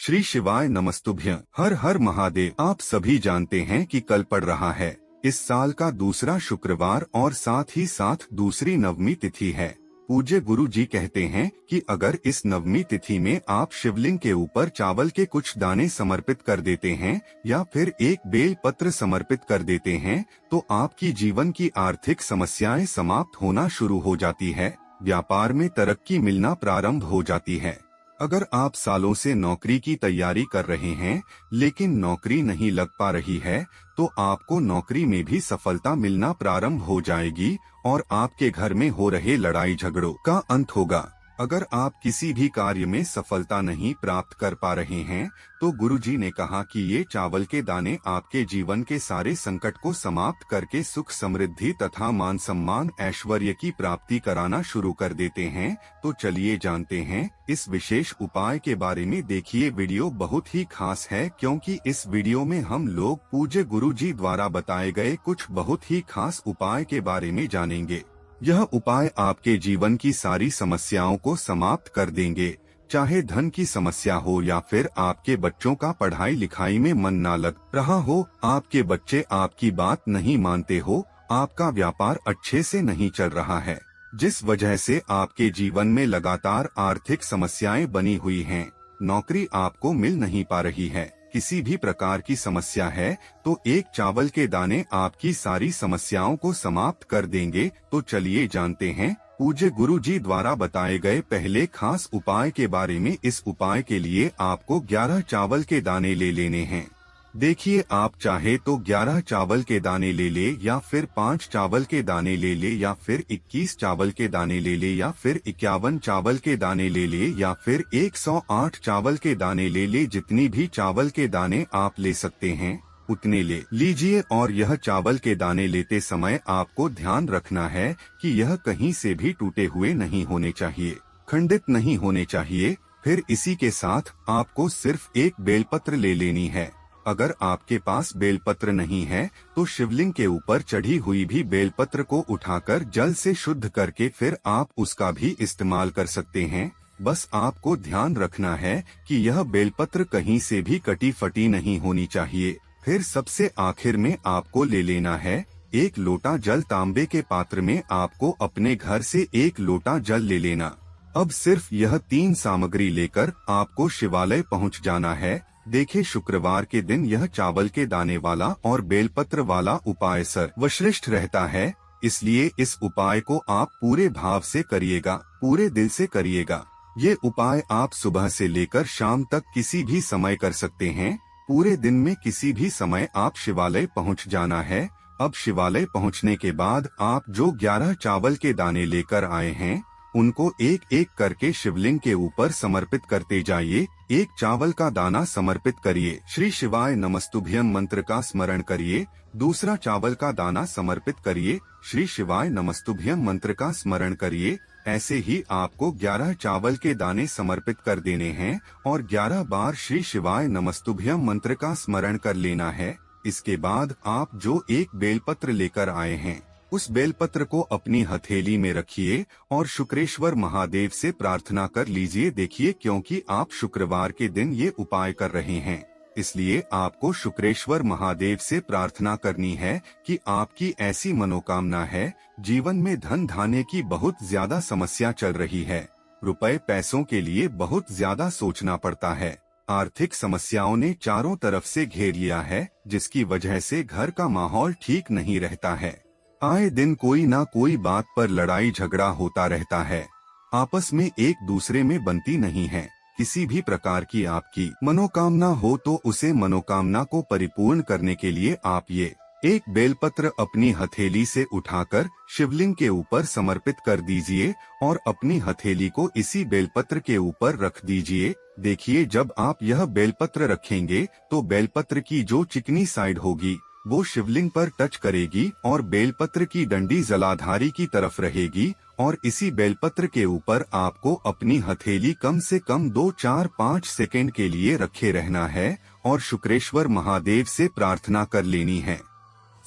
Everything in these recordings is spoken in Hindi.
श्री शिवाय नमस्तुभ्यं। हर हर महादेव। आप सभी जानते हैं कि कल पड़ रहा है इस साल का दूसरा शुक्रवार और साथ ही साथ दूसरी नवमी तिथि है। पूज्य गुरु जी कहते हैं कि अगर इस नवमी तिथि में आप शिवलिंग के ऊपर चावल के कुछ दाने समर्पित कर देते हैं या फिर एक बेल पत्र समर्पित कर देते हैं तो आपकी जीवन की आर्थिक समस्याएं समाप्त होना शुरू हो जाती है, व्यापार में तरक्की मिलना प्रारंभ हो जाती है। अगर आप सालों से नौकरी की तैयारी कर रहे हैं लेकिन नौकरी नहीं लग पा रही है तो आपको नौकरी में भी सफलता मिलना प्रारंभ हो जाएगी और आपके घर में हो रहे लड़ाई झगड़ों का अंत होगा। अगर आप किसी भी कार्य में सफलता नहीं प्राप्त कर पा रहे हैं तो गुरुजी ने कहा कि ये चावल के दाने आपके जीवन के सारे संकट को समाप्त करके सुख समृद्धि तथा मान सम्मान ऐश्वर्य की प्राप्ति कराना शुरू कर देते हैं। तो चलिए जानते हैं इस विशेष उपाय के बारे में। देखिए वीडियो बहुत ही खास है क्योंकि इस वीडियो में हम लोग पूज्य गुरुजी द्वारा बताए गए कुछ बहुत ही खास उपाय के बारे में जानेंगे। यह उपाय आपके जीवन की सारी समस्याओं को समाप्त कर देंगे, चाहे धन की समस्या हो या फिर आपके बच्चों का पढ़ाई लिखाई में मन ना लग रहा हो, आपके बच्चे आपकी बात नहीं मानते हो, आपका व्यापार अच्छे से नहीं चल रहा है, जिस वजह से आपके जीवन में लगातार आर्थिक समस्याएं बनी हुई हैं, नौकरी आपको मिल नहीं पा रही है, किसी भी प्रकार की समस्या है तो एक चावल के दाने आपकी सारी समस्याओं को समाप्त कर देंगे। तो चलिए जानते हैं पूज्य गुरु जी द्वारा बताए गए पहले खास उपाय के बारे में। इस उपाय के लिए आपको 11 चावल के दाने ले लेने हैं। देखिए आप चाहे तो 11 चावल के दाने ले ले या फिर 5 चावल के दाने ले ले या फिर 21 चावल के दाने ले ले या फिर 51 चावल के दाने ले ले या फिर 108 चावल के दाने ले ले। जितनी भी चावल के दाने आप ले सकते हैं उतने ले लीजिए। और यह चावल के दाने लेते समय आपको ध्यान रखना है कि यह कहीं से भी टूटे हुए नहीं होने चाहिए, खंडित नहीं होने चाहिए। फिर इसी के साथ आपको सिर्फ एक बेलपत्र ले लेनी है। अगर आपके पास बेलपत्र नहीं है तो शिवलिंग के ऊपर चढ़ी हुई भी बेलपत्र को उठाकर जल से शुद्ध करके फिर आप उसका भी इस्तेमाल कर सकते हैं। बस आपको ध्यान रखना है कि यह बेलपत्र कहीं से भी कटी फटी नहीं होनी चाहिए। फिर सबसे आखिर में आपको ले लेना है 1 लोटा जल। तांबे के पात्र में आपको अपने घर से 1 लोटा जल ले लेना। अब सिर्फ यह 3 सामग्री लेकर आपको शिवालय पहुंच जाना है। देखिए शुक्रवार के दिन यह चावल के दाने वाला और बेलपत्र वाला उपाय सर्वश्रेष्ठ रहता है, इसलिए इस उपाय को आप पूरे भाव से करिएगा, पूरे दिल से करिएगा। ये उपाय आप सुबह से लेकर शाम तक किसी भी समय कर सकते हैं। पूरे दिन में किसी भी समय आप शिवालय पहुंच जाना है। अब शिवालय पहुंचने के बाद आप जो 11 चावल के दाने लेकर आए हैं उनको एक एक करके शिवलिंग के ऊपर समर्पित करते जाइए। एक चावल का दाना समर्पित करिए, श्री शिवाय नमस्तुभ्यं मंत्र का स्मरण करिए। दूसरा चावल का दाना समर्पित करिए, श्री शिवाय नमस्तुभ्यं मंत्र का स्मरण करिए। ऐसे ही आपको 11 चावल के दाने समर्पित कर देने हैं और 11 बार श्री शिवाय नमस्तुभ्यं मंत्र का स्मरण कर लेना है। इसके बाद आप जो एक बेलपत्र लेकर आए हैं उस बेलपत्र को अपनी हथेली में रखिए और शुक्रेश्वर महादेव से प्रार्थना कर लीजिए। देखिए क्योंकि आप शुक्रवार के दिन ये उपाय कर रहे हैं इसलिए आपको शुक्रेश्वर महादेव से प्रार्थना करनी है कि आपकी ऐसी मनोकामना है। जीवन में धन धान्य की बहुत ज्यादा समस्या चल रही है, रुपए पैसों के लिए बहुत ज्यादा सोचना पड़ता है, आर्थिक समस्याओं ने चारों तरफ से घेर लिया है जिसकी वजह से घर का माहौल ठीक नहीं रहता है। आए दिन कोई ना कोई बात पर लड़ाई झगड़ा होता रहता है, आपस में एक दूसरे में बनती नहीं है। किसी भी प्रकार की आपकी मनोकामना हो तो उसे मनोकामना को परिपूर्ण करने के लिए आप ये एक बेलपत्र अपनी हथेली से उठाकर शिवलिंग के ऊपर समर्पित कर दीजिए और अपनी हथेली को इसी बेलपत्र के ऊपर रख दीजिए। देखिए जब आप यह बेलपत्र रखेंगे तो बेलपत्र की जो चिकनी साइड होगी वो शिवलिंग पर टच करेगी और बेलपत्र की डंडी जलाधारी की तरफ रहेगी और इसी बेलपत्र के ऊपर आपको अपनी हथेली कम से कम 2, 4, 5 सेकेंड के लिए रखे रहना है और शुक्रेश्वर महादेव से प्रार्थना कर लेनी है।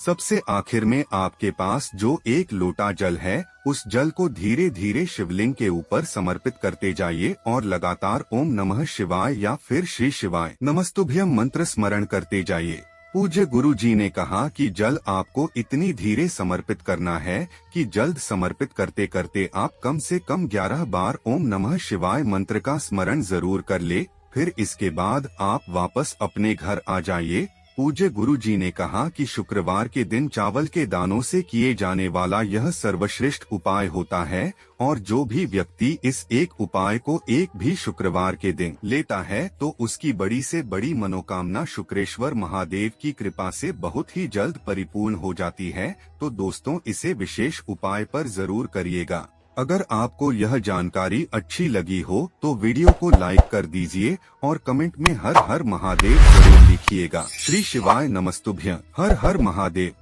सबसे आखिर में आपके पास जो एक लोटा जल है, उस जल को धीरे धीरे शिवलिंग के ऊपर समर्पित करते जाइए और लगातार ओम नमः शिवाय या फिर श्री शिवाय नमस्तुभ्यम मंत्र स्मरण करते जाइए। पूज्य गुरु जी ने कहा कि जल आपको इतनी धीरे समर्पित करना है कि जल्द समर्पित करते करते आप कम से कम 11 बार ओम नमः शिवाय मंत्र का स्मरण जरूर कर ले। फिर इसके बाद आप वापस अपने घर आ जाइए। पूज्य गुरु जी ने कहा कि शुक्रवार के दिन चावल के दानों से किए जाने वाला यह सर्वश्रेष्ठ उपाय होता है और जो भी व्यक्ति इस एक उपाय को एक भी शुक्रवार के दिन लेता है तो उसकी बड़ी से बड़ी मनोकामना शुक्रेश्वर महादेव की कृपा से बहुत ही जल्द परिपूर्ण हो जाती है। तो दोस्तों, इसे विशेष उपाय पर जरूर करिएगा। अगर आपको यह जानकारी अच्छी लगी हो तो वीडियो को लाइक कर दीजिए और कमेंट में हर हर महादेव जरूर लिखिएगा। श्री शिवाय नमस्तुभ्यं। हर हर महादेव।